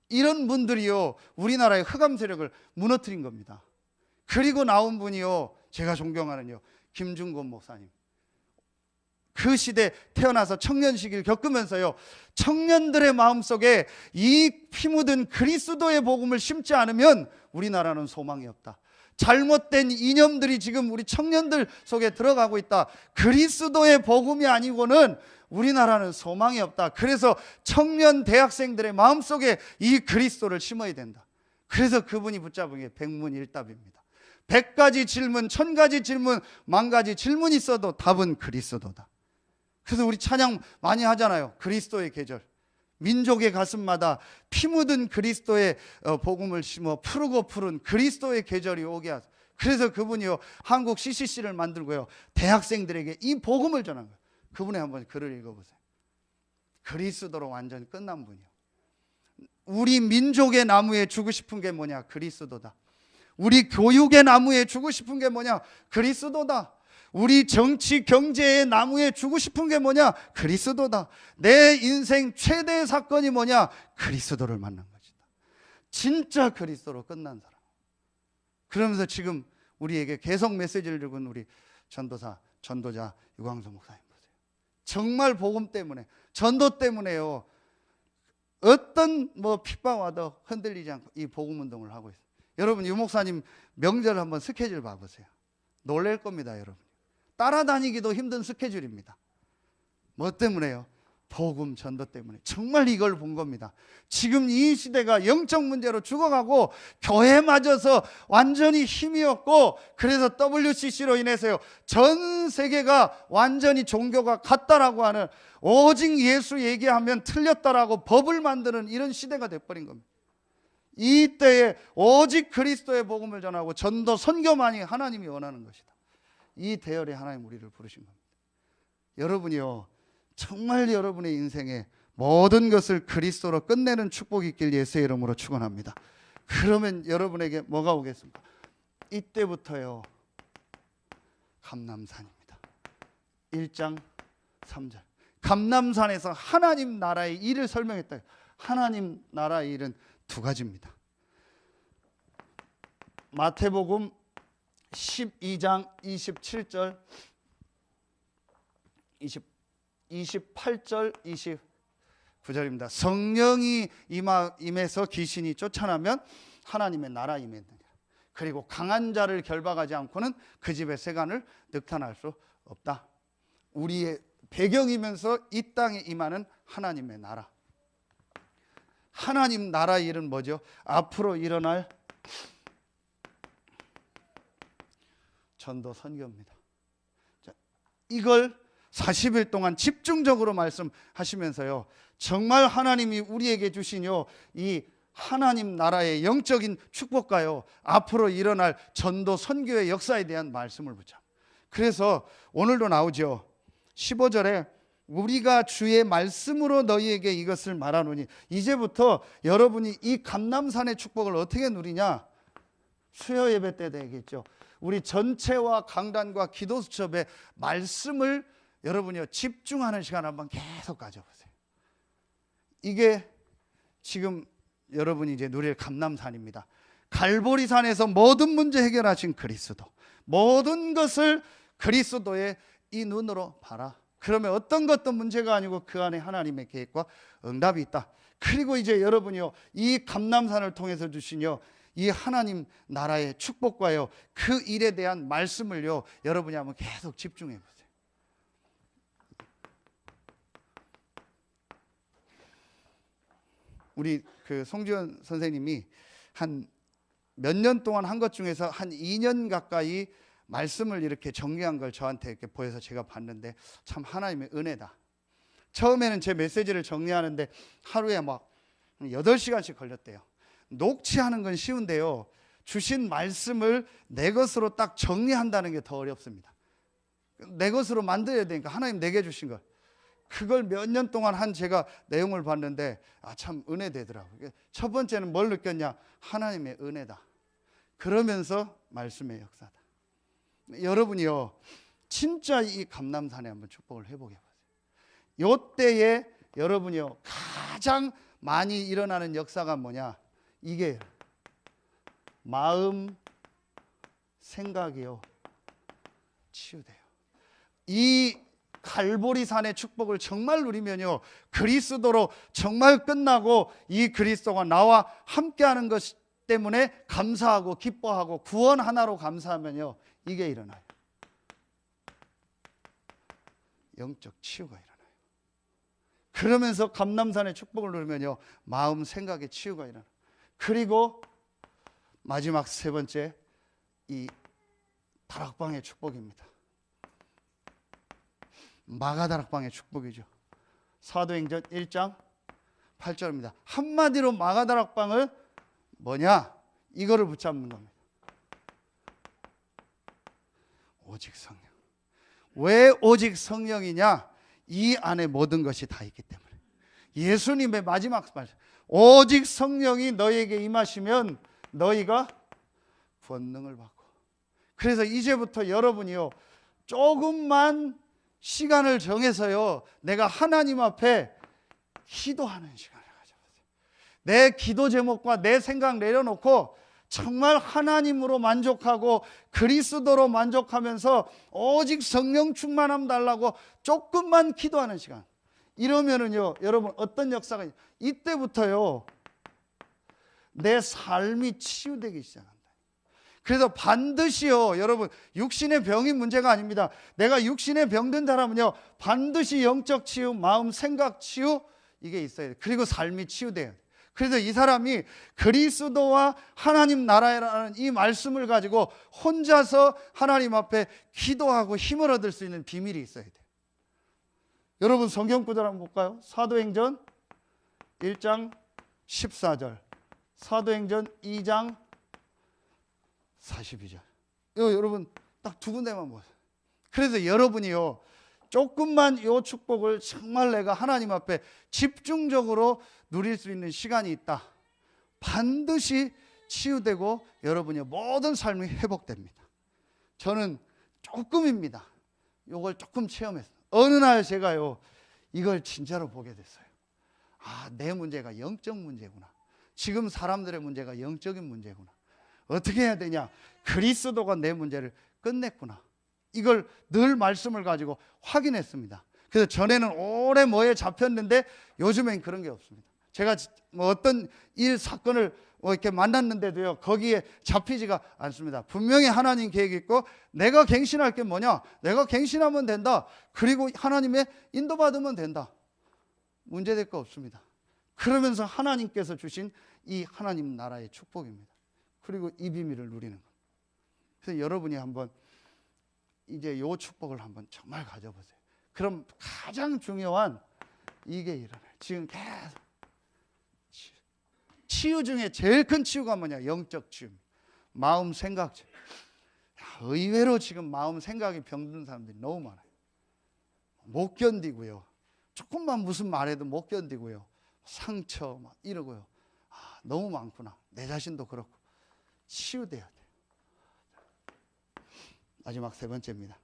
이런 분들이요, 우리나라의 흑암 세력을 무너뜨린 겁니다. 그리고 나온 분이요, 제가 존경하는요, 김중곤 목사님. 그 시대 태어나서 청년 시기를 겪으면서요, 청년들의 마음속에 이 피 묻은 그리스도의 복음을 심지 않으면 우리나라는 소망이 없다. 잘못된 이념들이 지금 우리 청년들 속에 들어가고 있다. 그리스도의 복음이 아니고는 우리나라는 소망이 없다. 그래서 청년 대학생들의 마음속에 이 그리스도를 심어야 된다. 그래서 그분이 붙잡은 게 백문일답입니다. 100가지 질문, 1000가지 질문, 10,000가지 질문이 있어도 답은 그리스도다. 그래서 우리 찬양 많이 하잖아요. 그리스도의 계절. 민족의 가슴마다 피 묻은 그리스도의 복음을 심어 푸르고 푸른 그리스도의 계절이 오게 하소서. 그래서 그분이요, 한국 CCC를 만들고요, 대학생들에게 이 복음을 전한 거예요. 그분의 한번 글을 읽어보세요. 그리스도로 완전 끝난 분이요. 우리 민족의 나무에 주고 싶은 게 뭐냐? 그리스도다. 우리 교육의 나무에 주고 싶은 게 뭐냐? 그리스도다. 우리 정치 경제의 나무에 주고 싶은 게 뭐냐? 그리스도다. 내 인생 최대의 사건이 뭐냐? 그리스도를 만난 것이다. 진짜 그리스도로 끝난 사람. 그러면서 지금 우리에게 계속 메시지를 주고 우리 전도자 유광수 목사님 보세요. 정말 복음 때문에, 전도 때문에요, 어떤 핍박 와도 흔들리지 않고 이 복음 운동을 하고 있어요. 여러분, 유 목사님 명절 한번 스케줄 봐보세요. 놀랄 겁니다, 여러분. 따라다니기도 힘든 스케줄입니다. 뭐 때문에요? 복음 전도 때문에. 정말 이걸 본 겁니다. 지금 이 시대가 영적 문제로 죽어가고 교회마저서 완전히 힘이 없고, 그래서 WCC로 인해서요, 전 세계가 완전히 종교가 같다라고 하는, 오직 예수 얘기하면 틀렸다라고 법을 만드는 이런 시대가 돼버린 겁니다. 이때에 오직 그리스도의 복음을 전하고 전도 선교만이 하나님이 원하는 것이다. 이 대열에 하나님 우리를 부르신 겁니다. 여러분이요, 정말 여러분의 인생에 모든 것을 그리스도로 끝내는 축복이 있길 예수의 이름으로 축원합니다. 그러면 여러분에게 뭐가 오겠습니까? 이때부터요, 감람산입니다. 1장 3절. 감람산에서 하나님 나라의 일을 설명했다. 하나님 나라의 일은 두 가지입니다. 마태복음 12장 27절 28절 29절입니다. 성령이 임해서 귀신이 쫓아나면 하나님의 나라 임했느니라. 그리고 강한 자를 결박하지 않고는 그 집의 세간을 늑탄할 수 없다. 우리의 배경이면서 이 땅에 임하는 하나님의 나라. 하나님 나라 일은 뭐죠? 앞으로 일어날 전도 선교입니다. 자, 이걸 40일 동안 집중적으로 말씀하시면서요, 정말 하나님이 우리에게 주신요, 이 하나님 나라의 영적인 축복과요, 앞으로 일어날 전도 선교의 역사에 대한 말씀을 붙여. 그래서 오늘도 나오죠. 15절에 우리가 주의 말씀으로 너희에게 이것을 말하노니, 이제부터 여러분이 이 감람산의 축복을 어떻게 누리냐? 수요 예배 때 되겠죠. 우리 전체와 강단과 기도 수첩에 말씀을 여러분이 집중하는 시간 한번 계속 가져보세요. 이게 지금 여러분이 이제 누릴 감람산입니다. 갈보리산에서 모든 문제 해결하신 그리스도, 모든 것을 그리스도의 이 눈으로 봐라. 그러면 어떤 것도 문제가 아니고 그 안에 하나님의 계획과 응답이 있다. 그리고 이제 여러분이요, 이 감람산을 통해서 주시뇨 이 하나님 나라의 축복과요 그 일에 대한 말씀을요 여러분이 한번 계속 집중해 보세요. 우리 그 송지현 선생님이 한 몇 년 동안 한 것 중에서 한 2년 가까이 말씀을 이렇게 정리한 걸 저한테 이렇게 보여서 제가 봤는데 참 하나님의 은혜다. 처음에는 제 메시지를 정리하는데 하루에 막 8시간씩 걸렸대요. 녹취하는 건 쉬운데요, 주신 말씀을 내 것으로 딱 정리한다는 게 더 어렵습니다. 내 것으로 만들어야 되니까 하나님 내게 주신 걸, 그걸 몇 년 동안 한 제가 내용을 봤는데 참 은혜되더라고요. 첫 번째는 뭘 느꼈냐? 하나님의 은혜다. 그러면서 말씀의 역사다. 여러분이요 진짜 이 감람산에 한번 축복을 해보게 보세요. 요때에 여러분이요 가장 많이 일어나는 역사가 뭐냐? 이게 마음 생각이요 치유돼요. 이 갈보리산의 축복을 정말 누리면요 그리스도로 정말 끝나고 이 그리스도가 나와 함께하는 것 때문에 감사하고 기뻐하고 구원 하나로 감사하면요 이게 일어나요. 영적 치유가 일어나요. 그러면서 감람산의 축복을 누리면요 마음 생각의 치유가 일어나요. 그리고 마지막 세 번째, 이 다락방의 축복입니다. 마가다락방의 축복이죠. 사도행전 1장 8절입니다. 한마디로 마가다락방은 뭐냐? 이거를 붙잡는 겁니다. 오직 성령. 왜 오직 성령이냐? 이 안에 모든 것이 다 있기 때문에. 예수님의 마지막 말, 오직 성령이 너희에게 임하시면 너희가 권능을 받고. 그래서 이제부터 여러분이요 조금만 시간을 정해서요 내가 하나님 앞에 기도하는 시간을 가져보세요. 내 기도 제목과 내 생각 내려놓고 정말 하나님으로 만족하고 그리스도로 만족하면서 오직 성령 충만함 달라고 조금만 기도하는 시간. 이러면은요 여러분 어떤 역사가 이때부터요 내 삶이 치유되기 시작합니다. 그래서 반드시요 여러분 육신의 병이 문제가 아닙니다. 내가 육신의 병든 사람은요 반드시 영적 치유, 마음 생각 치유 이게 있어야 돼요. 그리고 삶이 치유돼요. 그래서 이 사람이 그리스도와 하나님 나라라는 이 말씀을 가지고 혼자서 하나님 앞에 기도하고 힘을 얻을 수 있는 비밀이 있어야 돼요. 여러분 성경 구절 한번 볼까요? 사도행전 1장 14절, 사도행전 2장 42절. 여러분 딱 두 군데만 보세요. 그래서 여러분이요 조금만 이 축복을 정말 내가 하나님 앞에 집중적으로 누릴 수 있는 시간이 있다. 반드시 치유되고 여러분의 모든 삶이 회복됩니다. 저는 조금입니다. 이걸 조금 체험했어요. 어느 날 제가요 이걸 진짜로 보게 됐어요. 내 문제가 영적 문제구나. 지금 사람들의 문제가 영적인 문제구나. 어떻게 해야 되냐? 그리스도가 내 문제를 끝냈구나. 이걸 늘 말씀을 가지고 확인했습니다. 그래서 전에는 오래 뭐에 잡혔는데 요즘엔 그런 게 없습니다. 제가 뭐 어떤 일 사건을 이렇게 만났는데도요 거기에 잡히지가 않습니다. 분명히 하나님 계획이 있고 내가 갱신할 게 뭐냐? 내가 갱신하면 된다. 그리고 하나님의 인도받으면 된다. 문제될 거 없습니다. 그러면서 하나님께서 주신 이 하나님 나라의 축복입니다. 그리고 이 비밀을 누리는 겁니다. 그래서 여러분이 한번 이제 요 축복을 한번 정말 가져보세요. 그럼 가장 중요한 이게 일어나요. 지금 계속 치유 중에 제일 큰 치유가 뭐냐? 영적 치유. 마음 생각 치유. 의외로 지금 마음 생각이 병든 사람들이 너무 많아요. 못 견디고요. 조금만 무슨 말해도 못 견디고요. 상처 막 이러고요. 너무 많구나. 내 자신도 그렇고 치유돼야 돼요. 마지막 세 번째입니다.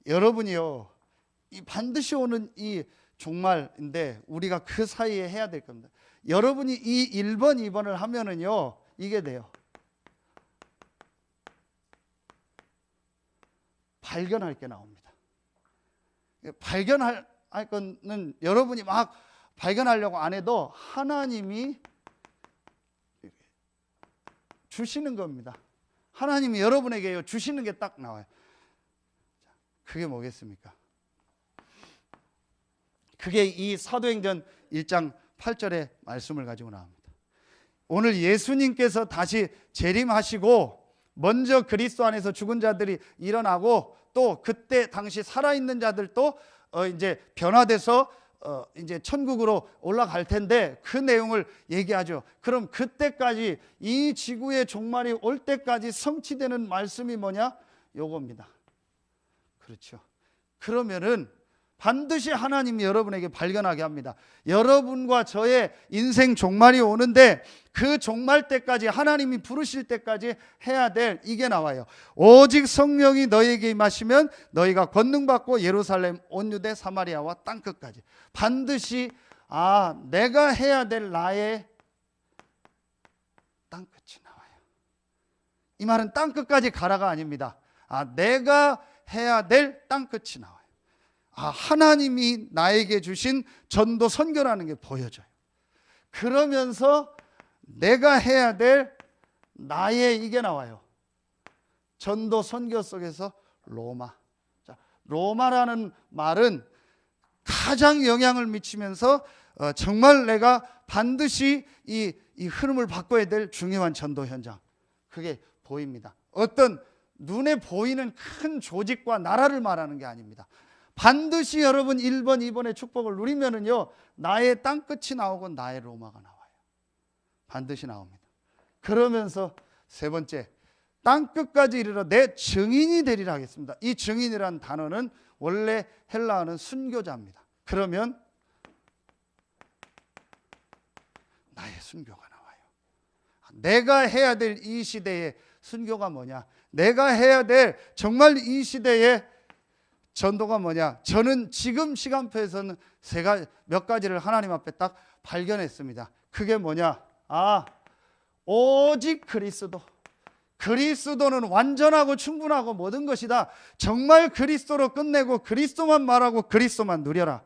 여러분이요, 이 반드시 오는 이 종말인데 우리가 그 사이에 해야 될 겁니다. 여러분이 이 1번, 2번을 하면은요, 이게 돼요. 발견할 게 나옵니다. 발견할 거는 여러분이 막 발견하려고 안 해도 하나님이 주시는 겁니다. 하나님이 여러분에게 주시는 게 딱 나와요. 그게 뭐겠습니까? 그게 이 사도행전 1장 8절의 말씀을 가지고 나옵니다. 오늘 예수님께서 다시 재림하시고 먼저 그리스도 안에서 죽은 자들이 일어나고 또 그때 당시 살아있는 자들도 이제 변화돼서 이제 천국으로 올라갈 텐데 그 내용을 얘기하죠. 그럼 그때까지 이 지구의 종말이 올 때까지 성취되는 말씀이 뭐냐? 요겁니다. 그렇죠. 그러면은 반드시 하나님이 여러분에게 발견하게 합니다. 여러분과 저의 인생 종말이 오는데 그 종말 때까지 하나님이 부르실 때까지 해야 될 이게 나와요. 오직 성령이 너희에게 임하시면 너희가 권능받고 예루살렘 온 유대 사마리아와 땅끝까지 반드시 내가 해야 될 나의 땅끝이 나와요. 이 말은 땅끝까지 가라가 아닙니다. 내가 해야 될 땅끝이 나와요. 하나님이 나에게 주신 전도 선교라는 게 보여져요. 그러면서 내가 해야 될 나의 이게 나와요. 전도 선교 속에서 로마. 로마라는 말은 가장 영향을 미치면서 정말 내가 반드시 이 흐름을 바꿔야 될 중요한 전도 현장. 그게 보입니다. 어떤 눈에 보이는 큰 조직과 나라를 말하는 게 아닙니다. 반드시 여러분 1번, 2번의 축복을 누리면은요, 나의 땅끝이 나오고 나의 로마가 나와요. 반드시 나옵니다. 그러면서 세 번째, 땅끝까지 이르러 내 증인이 되리라 하겠습니다. 이 증인이라는 단어는 원래 헬라어는 순교자입니다. 그러면 나의 순교가 나와요. 내가 해야 될 이 시대의 순교가 뭐냐? 내가 해야 될 정말 이 시대의 전도가 뭐냐? 저는 지금 시간표에서는 몇 가지를 하나님 앞에 딱 발견했습니다. 그게 뭐냐? 오직 그리스도. 그리스도는 완전하고 충분하고 모든 것이다. 정말 그리스도로 끝내고 그리스도만 말하고 그리스도만 누려라.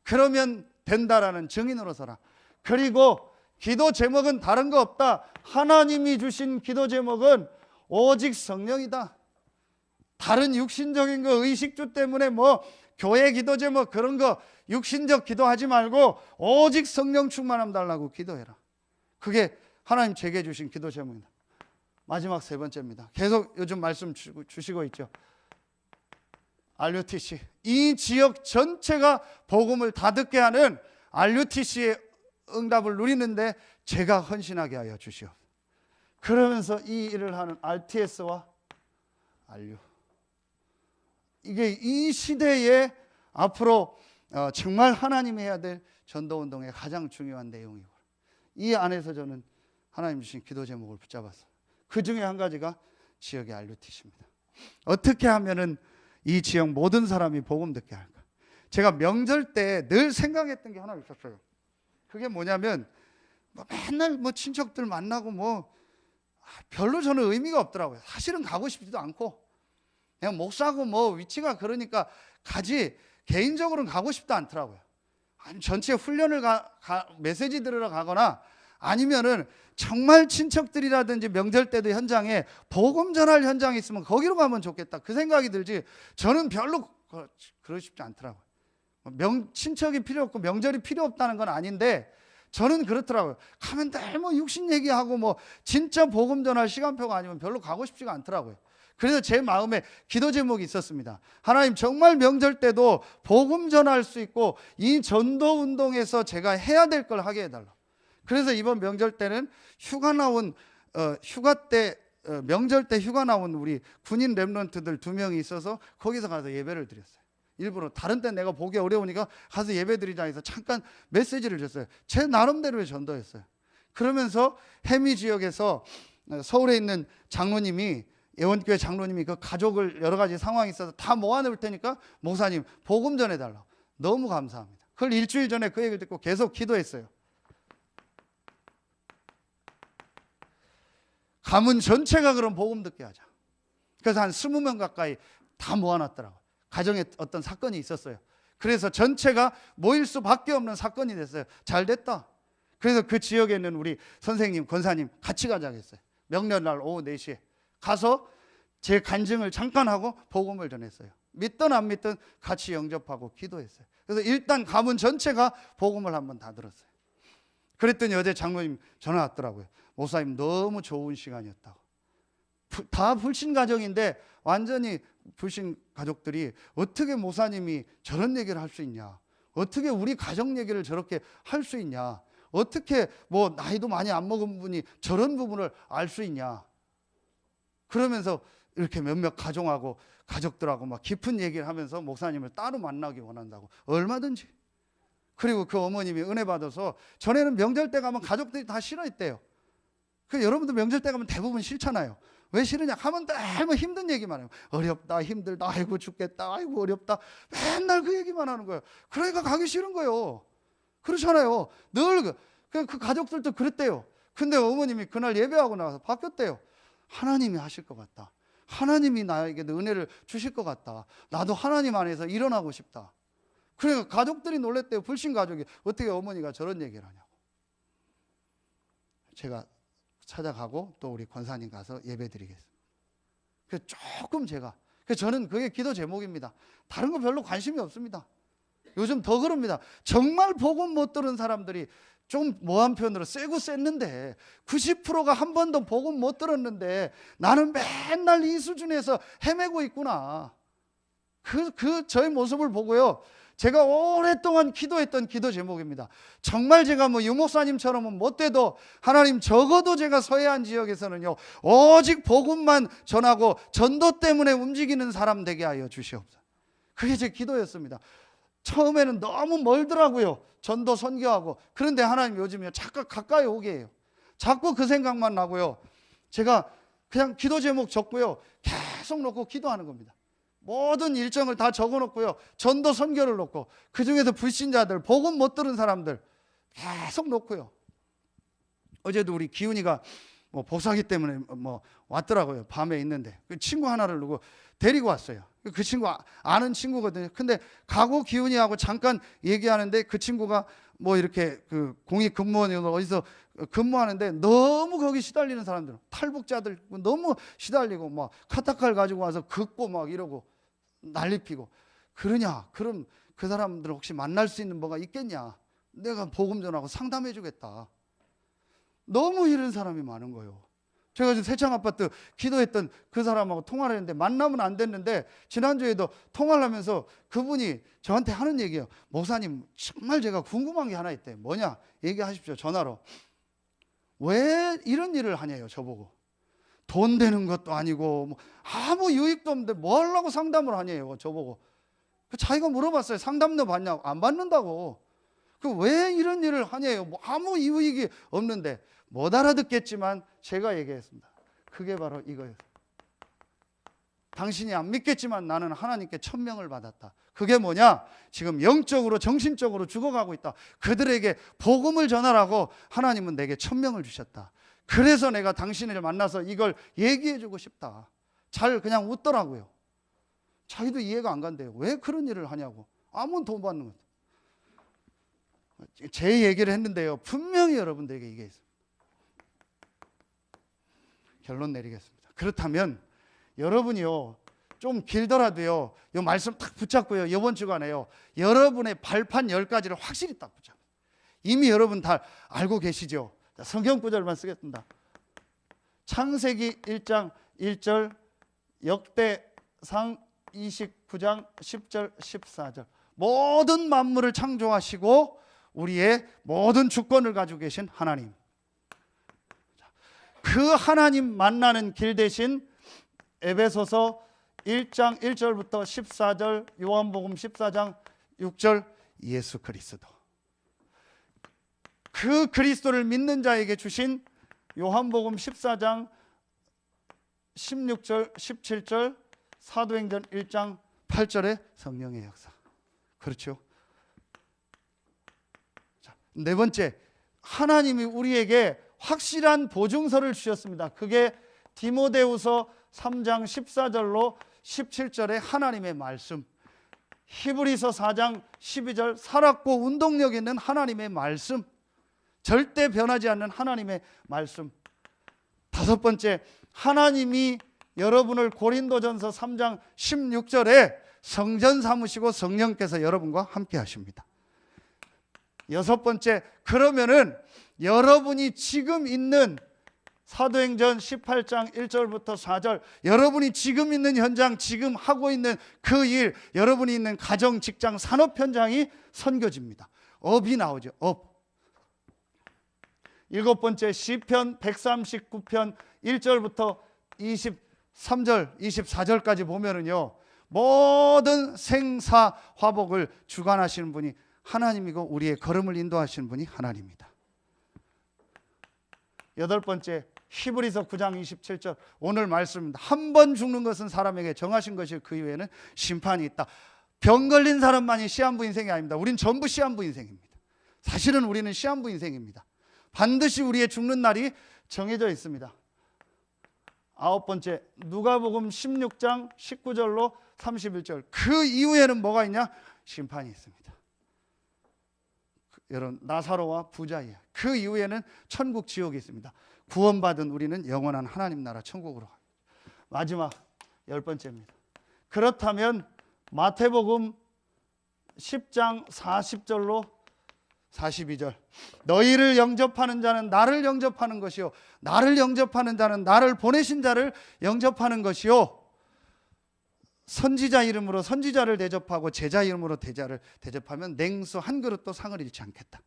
그러면 된다라는 증인으로 서라. 그리고 기도 제목은 다른 거 없다. 하나님이 주신 기도 제목은 오직 성령이다. 다른 육신적인 거 의식주 때문에 뭐 교회 기도 제목 그런 거 육신적 기도하지 말고 오직 성령 충만함 달라고 기도해라. 그게 하나님 제게 주신 기도 제목입니다. 마지막 세 번째입니다. 계속 요즘 말씀 주시고 있죠. RUTC. 이 지역 전체가 복음을 다 듣게 하는 RUTC의 응답을 누리는데 제가 헌신하게 하여 주시옵소서. 그러면서 이 일을 하는 RTS와 RU. 이게 이 시대에 앞으로 정말 하나님이 해야 될 전도운동의 가장 중요한 내용이고, 이 안에서 저는 하나님 주신 기도 제목을 붙잡았어요. 그 중에 한 가지가 지역의 RUTC입니다. 어떻게 하면은 이 지역 모든 사람이 복음 듣게 할까? 제가 명절 때 늘 생각했던 게 하나 있었어요. 그게 뭐냐면 맨날 친척들 만나고 별로 저는 의미가 없더라고요. 사실은 가고 싶지도 않고 그냥 목사고 위치가 그러니까 가지, 개인적으로는 가고 싶지 않더라고요. 아니 전체 훈련을 메시지 들으러 가거나 아니면은 정말 친척들이라든지 명절 때도 현장에 복음 전할 현장이 있으면 거기로 가면 좋겠다, 그 생각이 들지 저는 별로 그러고 싶지 않더라고요. 친척이 필요 없고 명절이 필요 없다는 건 아닌데 저는 그렇더라고요. 가면 늘 육신 얘기하고 진짜 복음 전할 시간표가 아니면 별로 가고 싶지가 않더라고요. 그래서 제 마음에 기도 제목이 있었습니다. 하나님, 정말 명절 때도 복음 전할 수 있고 이 전도 운동에서 제가 해야 될 걸 하게 해달라. 그래서 이번 명절 때는 휴가 때 명절 때 휴가 나온 우리 군인 랩런트들 2명이 있어서 거기서 가서 예배를 드렸어요. 일부러 다른 때 내가 보기 어려우니까 가서 예배 드리자 해서 잠깐 메시지를 줬어요. 제 나름대로의 전도였어요. 그러면서 해미 지역에서 서울에 있는 장로님이, 예원교회 장로님이 그 가족을 여러 가지 상황이 있어서 다 모아놓을 테니까 목사님 복음 전해달라고. 너무 감사합니다. 그걸 일주일 전에 그 얘기를 듣고 계속 기도했어요. 가문 전체가 그럼 복음 듣게 하자. 그래서 한 20명 가까이 다 모아놨더라고요. 가정에 어떤 사건이 있었어요. 그래서 전체가 모일 수밖에 없는 사건이 됐어요. 잘 됐다. 그래서 그 지역에 있는 우리 선생님, 권사님 같이 가자고 했어요. 명절날 오후 4시에 가서 제 간증을 잠깐 하고 복음을 전했어요. 믿든 안 믿든 같이 영접하고 기도했어요. 그래서 일단 가문 전체가 복음을 한번 다 들었어요. 그랬더니 어제 장로님 전화 왔더라고요. 목사님 너무 좋은 시간이었다고. 다 불신 가정인데 완전히 불신 가족들이 어떻게 목사님이 저런 얘기를 할 수 있냐, 어떻게 우리 가정 얘기를 저렇게 할 수 있냐, 어떻게 뭐 나이도 많이 안 먹은 분이 저런 부분을 알 수 있냐. 그러면서 이렇게 몇몇 가정하고 가족들하고 막 깊은 얘기를 하면서 목사님을 따로 만나기 원한다고. 얼마든지. 그리고 그 어머님이 은혜 받아서 전에는 명절 때 가면 가족들이 다 싫어했대요. 그 여러분들 명절 때 가면 대부분 싫잖아요. 왜 싫으냐 하면 너무 힘든 얘기만 해요. 어렵다, 힘들다, 아이고 죽겠다, 아이고 어렵다, 맨날 그 얘기만 하는 거예요. 그러니까 가기 싫은 거예요. 그렇잖아요. 늘 그 가족들도 그랬대요. 근데 어머님이 그날 예배하고 나서 바뀌었대요. 하나님이 하실 것 같다. 하나님이 나에게 은혜를 주실 것 같다. 나도 하나님 안에서 일어나고 싶다. 그러니까 가족들이 놀랬대요. 불신 가족이. 어떻게 어머니가 저런 얘기를 하냐고. 제가 찾아가고 또 우리 권사님 가서 예배 드리겠습니다. 그래서 조금 저는 그게 기도 제목입니다. 다른 거 별로 관심이 없습니다. 요즘 더 그럽니다. 정말 복음 못 들은 사람들이 좀 뭐한 편으로 세고 셌는데 90%가 한 번도 복음 못 들었는데 나는 맨날 이 수준에서 헤매고 있구나. 저의 모습을 보고요. 제가 오랫동안 기도했던 기도 제목입니다. 정말 제가 뭐 유목사님처럼은 못 돼도 하나님 적어도 제가 서해안 지역에서는요 오직 복음만 전하고 전도 때문에 움직이는 사람 되게 하여 주시옵소서. 그게 제 기도였습니다. 처음에는 너무 멀더라고요. 전도 선교하고. 그런데 하나님 요즘에 자꾸 가까이 오게 해요. 자꾸 그 생각만 나고요. 제가 그냥 기도 제목 적고요. 계속 놓고 기도하는 겁니다. 모든 일정을 다 적어놓고요. 전도 선교를 놓고 그중에서 불신자들, 복음 못 들은 사람들 계속 놓고요. 어제도 우리 기훈이가 뭐 복사기 때문에 뭐 왔더라고요. 밤에 있는데 그 친구 하나를 누구 데리고 왔어요. 그 친구 아는 친구거든요. 근데 가고 기훈이하고 잠깐 얘기하는데 그 친구가 뭐 이렇게 그 공익 근무원으로 어디서 근무하는데 너무 거기 시달리는 사람들, 탈북자들 너무 시달리고 막 카타칼 가지고 와서 긋고 막 이러고 난리 피고. 그러냐? 그럼 그 사람들 혹시 만날 수 있는 뭐가 있겠냐? 내가 복음 전하고 상담해 주겠다. 너무 이런 사람이 많은 거예요. 제가 지금 세창아파트 기도했던 그 사람하고 통화를 했는데 만나면 안 됐는데 지난주에도 통화를 하면서 그분이 저한테 하는 얘기예요. 목사님 정말 제가 궁금한 게 하나 있대요. 뭐냐? 얘기하십시오. 전화로. 왜 이런 일을 하냐요. 저보고. 돈 되는 것도 아니고 뭐 아무 유익도 없는데 뭐 하려고 상담을 하냐요. 저보고. 자기가 물어봤어요. 상담도 받냐고. 안 받는다고. 왜 이런 일을 하냐요. 뭐 아무 유익이 없는데. 못 알아듣겠지만 제가 얘기했습니다. 그게 바로 이거예요. 당신이 안 믿겠지만 나는 하나님께 천명을 받았다. 그게 뭐냐? 지금 영적으로 정신적으로 죽어가고 있다. 그들에게 복음을 전하라고 하나님은 내게 천명을 주셨다. 그래서 내가 당신을 만나서 이걸 얘기해주고 싶다. 잘 그냥 웃더라고요. 자기도 이해가 안 간대요. 왜 그런 일을 하냐고. 아무런 돈 받는 것. 제 얘기를 했는데요. 분명히 여러분들에게 이게 있습니다. 결론 내리겠습니다. 그렇다면 여러분이요 좀 길더라도요 이 말씀 딱 붙잡고요 이번 주간에요 여러분의 발판 10가지를 확실히 딱 붙잡아요. 이미 여러분 다 알고 계시죠? 성경 구절만 쓰겠습니다. 창세기 1장 1절, 역대상 29장 10절 14절. 모든 만물을 창조하시고 우리의 모든 주권을 가지고 계신 하나님. 그 하나님 만나는 길 대신 에베소서 1장 1절부터 14절, 요한복음 14장 6절, 예수 그리스도. 그 그리스도를 믿는 자에게 주신 요한복음 14장 16절, 17절, 사도행전 1장 8절의 성령의 역사. 그렇죠? 자, 네 번째, 하나님이 우리에게 확실한 보증서를 주셨습니다. 그게 디모데후서 3장 14절로 17절의 하나님의 말씀, 히브리서 4장 12절 살았고 운동력 있는 하나님의 말씀, 절대 변하지 않는 하나님의 말씀. 다섯 번째, 하나님이 여러분을 고린도전서 3장 16절에 성전 삼으시고 성령께서 여러분과 함께 하십니다. 여섯 번째, 그러면은 여러분이 지금 있는 사도행전 18장 1절부터 4절, 여러분이 지금 있는 현장, 지금 하고 있는 그 일, 여러분이 있는 가정, 직장, 산업 현장이 선교지입니다. 업이 나오죠. 업. 일곱 번째, 시편 139편 1절부터 23절, 24절까지 보면은요, 모든 생사 화복을 주관하시는 분이 하나님이고 우리의 걸음을 인도하시는 분이 하나님입니다. 여덟 번째, 히브리서 9장 27절 오늘 말씀입니다. 한 번 죽는 것은 사람에게 정하신 것이 그 이후에는 심판이 있다. 병 걸린 사람만이 시한부 인생이 아닙니다. 우린 전부 시한부 인생입니다. 사실은 우리는 시한부 인생입니다. 반드시 우리의 죽는 날이 정해져 있습니다. 아홉 번째, 누가복음 16장 19절로 31절. 그 이후에는 뭐가 있냐? 심판이 있습니다. 여러분, 나사로와 부자예요. 그 이후에는 천국, 지옥이 있습니다. 구원받은 우리는 영원한 하나님 나라 천국으로 갑니다. 마지막 열 번째입니다. 그렇다면 마태복음 10장 40절로 42절, 너희를 영접하는 자는 나를 영접하는 것이요, 나를 영접하는 자는 나를 보내신 자를 영접하는 것이요, 선지자 이름으로 선지자를 대접하고 제자 이름으로 제자를 대접하면 냉수 한 그릇도 상을 잃지 않겠다.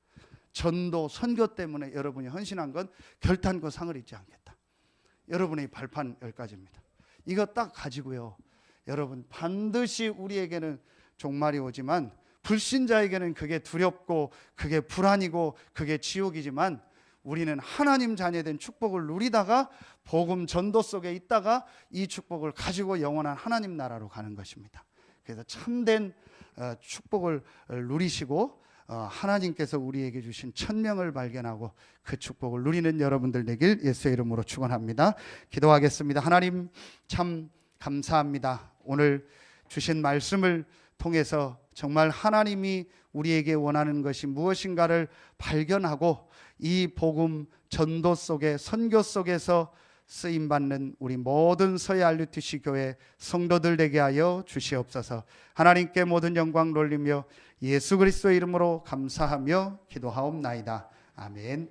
전도, 선교 때문에 여러분이 헌신한 건 결탄코 상을 잃지 않겠다. 여러분의 발판 10가지입니다. 이거 딱 가지고요, 여러분 반드시 우리에게는 종말이 오지만 불신자에게는 그게 두렵고 그게 불안이고 그게 지옥이지만 우리는 하나님 자녀된 축복을 누리다가 복음 전도 속에 있다가 이 축복을 가지고 영원한 하나님 나라로 가는 것입니다. 그래서 참된 축복을 누리시고 하나님께서 우리에게 주신 천명을 발견하고 그 축복을 누리는 여러분들 되길 예수의 이름으로 축원합니다. 기도하겠습니다. 하나님 참 감사합니다. 오늘 주신 말씀을 통해서 정말 하나님이 우리에게 원하는 것이 무엇인가를 발견하고 이 복음 전도 속에 선교 속에서 쓰임받는 우리 모든 서해 RUTC 교회 성도들 되게 하여 주시옵소서. 하나님께 모든 영광 돌리며 예수 그리스도의 이름으로 감사하며 기도하옵나이다. 아멘.